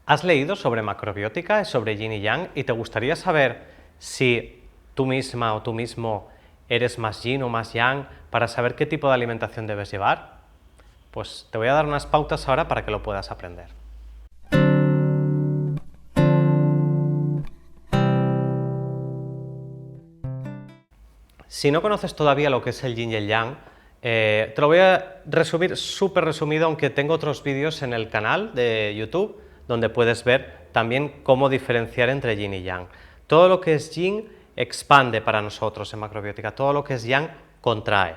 ¿Has leído sobre macrobiótica, sobre yin y yang, y te gustaría saber si tú misma o tú mismo eres más yin o más yang para saber qué tipo de alimentación debes llevar? Pues te voy a dar unas pautas ahora para que lo puedas aprender. Si no conoces todavía lo que es el yin y el yang, te lo voy a resumir súper resumido, aunque tengo otros vídeos en el canal de YouTube donde puedes ver también cómo diferenciar entre yin y yang. Todo lo que es yin expande para nosotros en macrobiótica, todo lo que es yang contrae.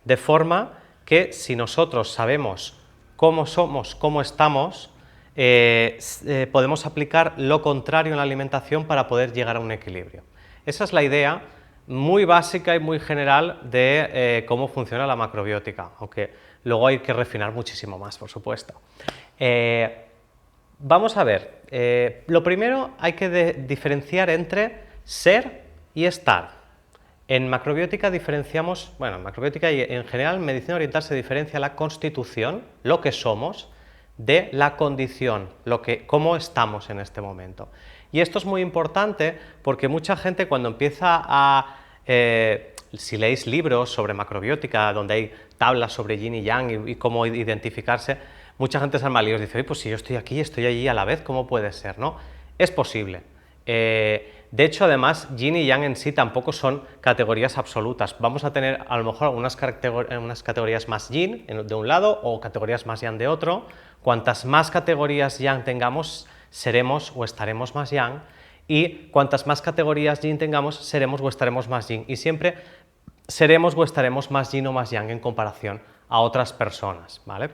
De forma que si nosotros sabemos cómo somos, cómo estamos, podemos aplicar lo contrario en la alimentación para poder llegar a un equilibrio. Esa es la idea muy básica y muy general de cómo funciona la macrobiótica, aunque luego hay que refinar muchísimo más, por supuesto. Vamos a ver, lo primero hay que diferenciar entre ser y estar. En macrobiótica diferenciamos, bueno, en macrobiótica y en general en medicina oriental se diferencia la constitución, lo que somos, de la condición, cómo estamos en este momento. Y esto es muy importante porque mucha gente cuando empieza a, si leéis libros sobre macrobiótica, donde hay tablas sobre yin y yang y cómo identificarse, mucha gente se arma líos y dice, oye, pues si yo estoy aquí y estoy allí a la vez, ¿cómo puede ser? ¿No? Es posible. De hecho, además, yin y yang en sí tampoco son categorías absolutas. Vamos a tener a lo mejor unas categorías más yin de un lado o categorías más yang de otro. Cuantas más categorías yang tengamos, seremos o estaremos más yang, y cuantas más categorías yin tengamos, seremos o estaremos más yin, y siempre seremos o estaremos más yin o más yang en comparación a otras personas, ¿vale?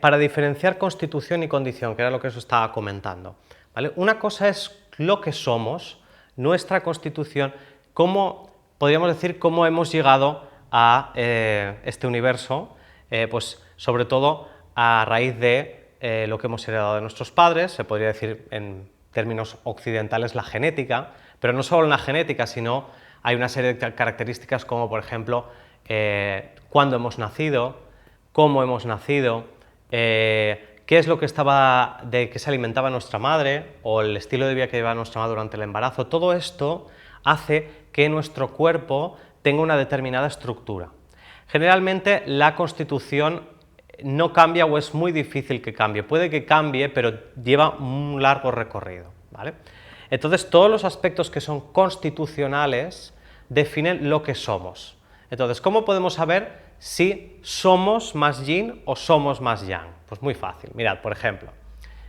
Para diferenciar constitución y condición, que era lo que os estaba comentando, ¿vale? Una cosa es lo que somos, nuestra constitución, podríamos decir cómo hemos llegado a este universo, pues sobre todo a raíz de lo que hemos heredado de nuestros padres, se podría decir en términos occidentales la genética, pero no solo la genética, sino hay una serie de características como, por ejemplo, cuándo hemos nacido, cómo hemos nacido, qué es lo que de qué se alimentaba nuestra madre o el estilo de vida que llevaba nuestra madre durante el embarazo. Todo esto hace que nuestro cuerpo tenga una determinada estructura. Generalmente la constitución no cambia o es muy difícil que cambie. Puede que cambie, pero lleva un largo recorrido, ¿vale? Entonces, todos los aspectos que son constitucionales definen lo que somos. Entonces, ¿cómo podemos saber si somos más yin o somos más yang? Pues muy fácil. Mirad, por ejemplo,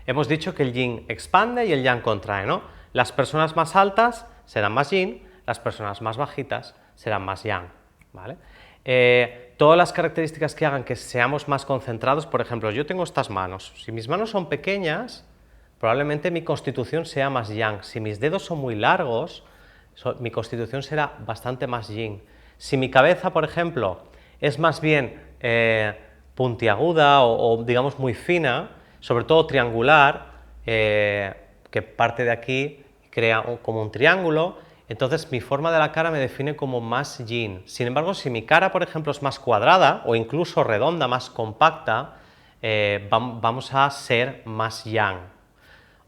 hemos dicho que el yin expande y el yang contrae, ¿no? Las personas más altas serán más yin, las personas más bajitas serán más yang, ¿vale? Todas las características que hagan que seamos más concentrados, por ejemplo, yo tengo estas manos. Si mis manos son pequeñas, probablemente mi constitución sea más yang. Si mis dedos son muy largos, mi constitución será bastante más yin. Si mi cabeza, por ejemplo, es más bien puntiaguda o digamos muy fina, sobre todo triangular, que parte de aquí crea como un triángulo, entonces mi forma de la cara me define como más yin. Sin embargo, si mi cara, por ejemplo, es más cuadrada o incluso redonda, más compacta, vamos a ser más yang.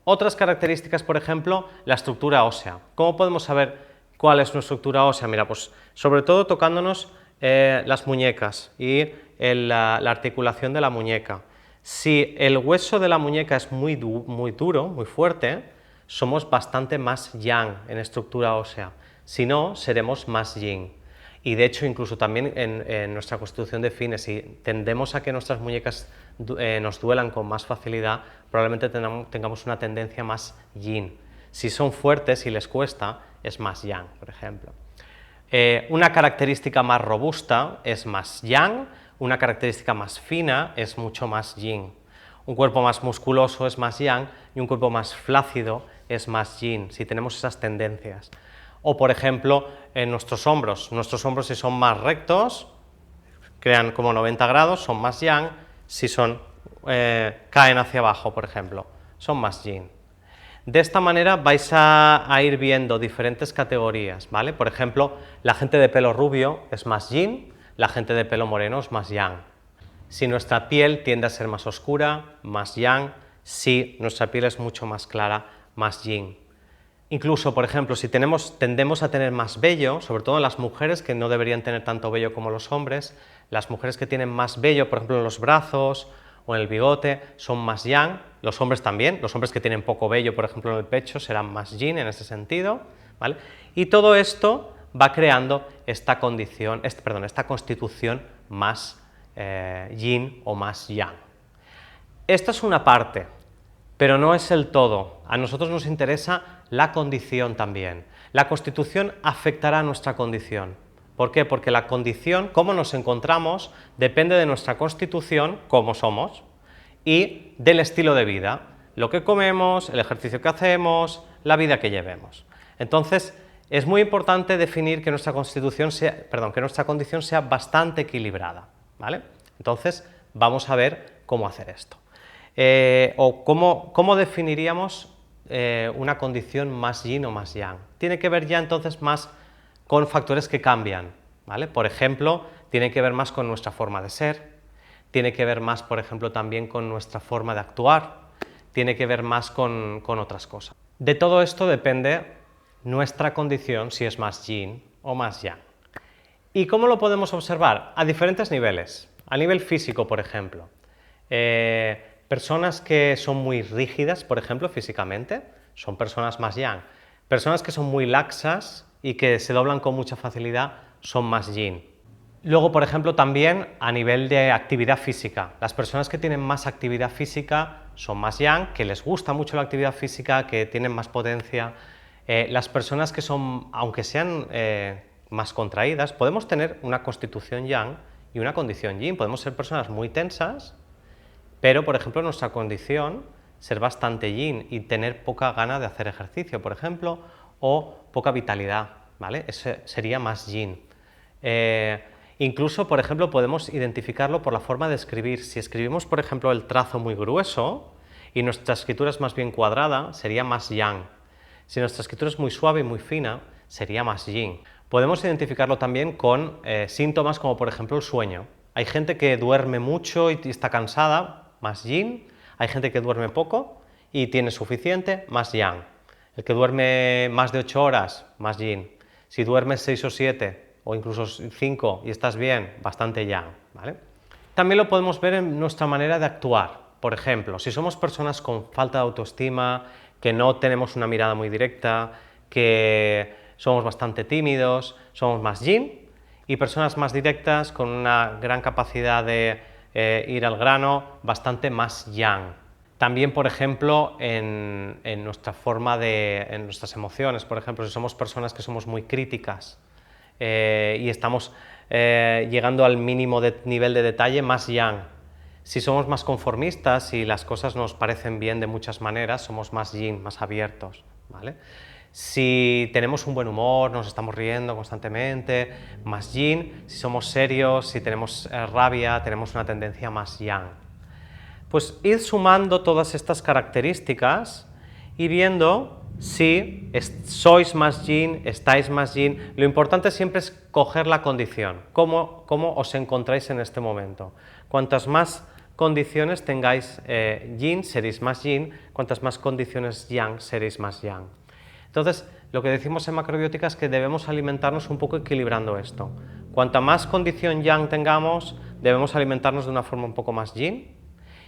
Otras características, por ejemplo, la estructura ósea. ¿Cómo podemos saber cuál es nuestra estructura ósea? Mira, pues sobre todo tocándonos las muñecas y la articulación de la muñeca. Si el hueso de la muñeca es muy duro, muy fuerte, somos bastante más yang en estructura ósea. Si no, seremos más yin. Y de hecho, incluso también en nuestra constitución define, si tendemos a que nuestras muñecas nos duelan con más facilidad, probablemente tengamos una tendencia más yin. Si son fuertes y les cuesta, es más yang, por ejemplo. Una característica más robusta es más yang, una característica más fina es mucho más yin. Un cuerpo más musculoso es más yang y un cuerpo más flácido es más yin, si tenemos esas tendencias. O, por ejemplo, en nuestros hombros si son más rectos, crean como 90 grados, son más yang, si caen hacia abajo, por ejemplo, son más yin. De esta manera vais a ir viendo diferentes categorías, ¿vale? Por ejemplo, la gente de pelo rubio es más yin, la gente de pelo moreno es más yang. Si nuestra piel tiende a ser más oscura, más yang, si nuestra piel es mucho más clara, más yin. Incluso, por ejemplo, si tendemos a tener más vello, sobre todo en las mujeres que no deberían tener tanto vello como los hombres, las mujeres que tienen más vello, por ejemplo en los brazos o en el bigote, son más yang, los hombres también, los hombres que tienen poco vello, por ejemplo en el pecho, serán más yin en ese sentido, ¿vale? Y todo esto va creando esta constitución más yin o más yang. Esta es una parte, pero no es el todo. A nosotros nos interesa la condición también. La constitución afectará a nuestra condición. ¿Por qué? Porque la condición, cómo nos encontramos, depende de nuestra constitución, cómo somos, y del estilo de vida, lo que comemos, el ejercicio que hacemos, la vida que llevemos. Entonces, es muy importante definir que nuestra condición sea bastante equilibrada, ¿vale? Entonces, vamos a ver cómo hacer esto. O cómo definiríamos una condición más yin o más yang. Tiene que ver ya entonces más con factores que cambian, ¿vale? Por ejemplo, tiene que ver más con nuestra forma de ser, tiene que ver más, por ejemplo, también con nuestra forma de actuar, tiene que ver más con otras cosas. De todo esto depende nuestra condición, si es más yin o más yang. ¿Y cómo lo podemos observar? A diferentes niveles. A nivel físico, por ejemplo. Personas que son muy rígidas, por ejemplo, físicamente, son personas más yang. Personas que son muy laxas y que se doblan con mucha facilidad son más yin. Luego, por ejemplo, también a nivel de actividad física. Las personas que tienen más actividad física son más yang, que les gusta mucho la actividad física, que tienen más potencia. Las personas que son, aunque sean más contraídas, podemos tener una constitución yang y una condición yin. Podemos ser personas muy tensas, pero, por ejemplo, nuestra condición, ser bastante yin y tener poca gana de hacer ejercicio, por ejemplo, o poca vitalidad, ¿vale? Ese sería más yin. Incluso, por ejemplo, podemos identificarlo por la forma de escribir. Si escribimos, por ejemplo, el trazo muy grueso y nuestra escritura es más bien cuadrada, sería más yang. Si nuestra escritura es muy suave y muy fina, sería más yin. Podemos identificarlo también con síntomas como, por ejemplo, el sueño. Hay gente que duerme mucho y está cansada, más yin. Hay gente que duerme poco y tiene suficiente, más yang. El que duerme más de 8 horas, más yin. Si duermes 6 o 7 o incluso 5 y estás bien, bastante yang, ¿vale? También lo podemos ver en nuestra manera de actuar. Por ejemplo, si somos personas con falta de autoestima, que no tenemos una mirada muy directa, que somos bastante tímidos, somos más yin, y personas más directas con una gran capacidad de ir al grano, bastante más yang. También, por ejemplo, en nuestras emociones, por ejemplo, si somos personas que somos muy críticas y estamos llegando al mínimo nivel de detalle, más yang. Si somos más conformistas y las cosas nos parecen bien de muchas maneras, somos más yin, más abiertos, ¿vale? Si tenemos un buen humor, nos estamos riendo constantemente, más yin. Si somos serios, si tenemos rabia, tenemos una tendencia más yang. Pues id sumando todas estas características y viendo si sois más yin, estáis más yin. Lo importante siempre es coger la condición, cómo os encontráis en este momento. Cuantas más condiciones tengáis yin, seréis más yin, cuantas más condiciones yang, seréis más yang. Entonces, lo que decimos en macrobiótica es que debemos alimentarnos un poco equilibrando esto. Cuanta más condición yang tengamos, debemos alimentarnos de una forma un poco más yin,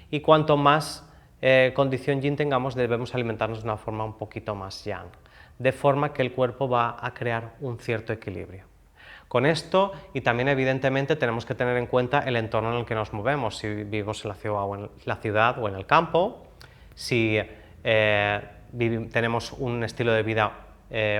y cuanto más condición yin tengamos, debemos alimentarnos de una forma un poquito más yang, de forma que el cuerpo va a crear un cierto equilibrio. Con esto, y también evidentemente tenemos que tener en cuenta el entorno en el que nos movemos, si vivimos en la ciudad o en el campo, si tenemos un estilo de vida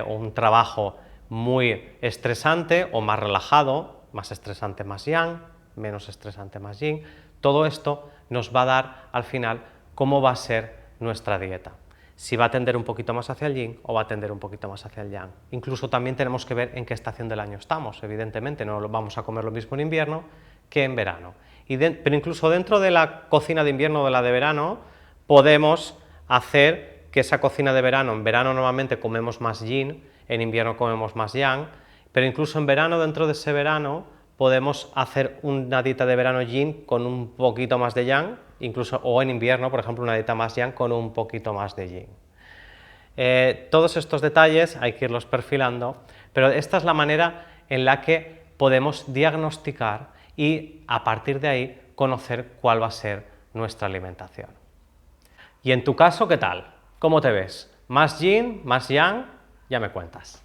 o un trabajo muy estresante o más relajado, más estresante más yang, menos estresante más yin. Todo esto nos va a dar al final cómo va a ser nuestra dieta. Si va a tender un poquito más hacia el yin o va a tender un poquito más hacia el yang. Incluso también tenemos que ver en qué estación del año estamos. Evidentemente no vamos a comer lo mismo en invierno que en verano. Pero incluso dentro de la cocina de invierno o de la de verano podemos hacer que esa cocina de verano, en verano normalmente comemos más yin, en invierno comemos más yang, pero incluso en verano, dentro de ese verano, podemos hacer una dieta de verano yin con un poquito más de yang incluso o en invierno, por ejemplo, una dieta más yang con un poquito más de yin. Todos estos detalles hay que irlos perfilando, pero esta es la manera en la que podemos diagnosticar y a partir de ahí conocer cuál va a ser nuestra alimentación. Y en tu caso, ¿qué tal? ¿Cómo te ves? ¿Más yin, más yang? Ya me cuentas.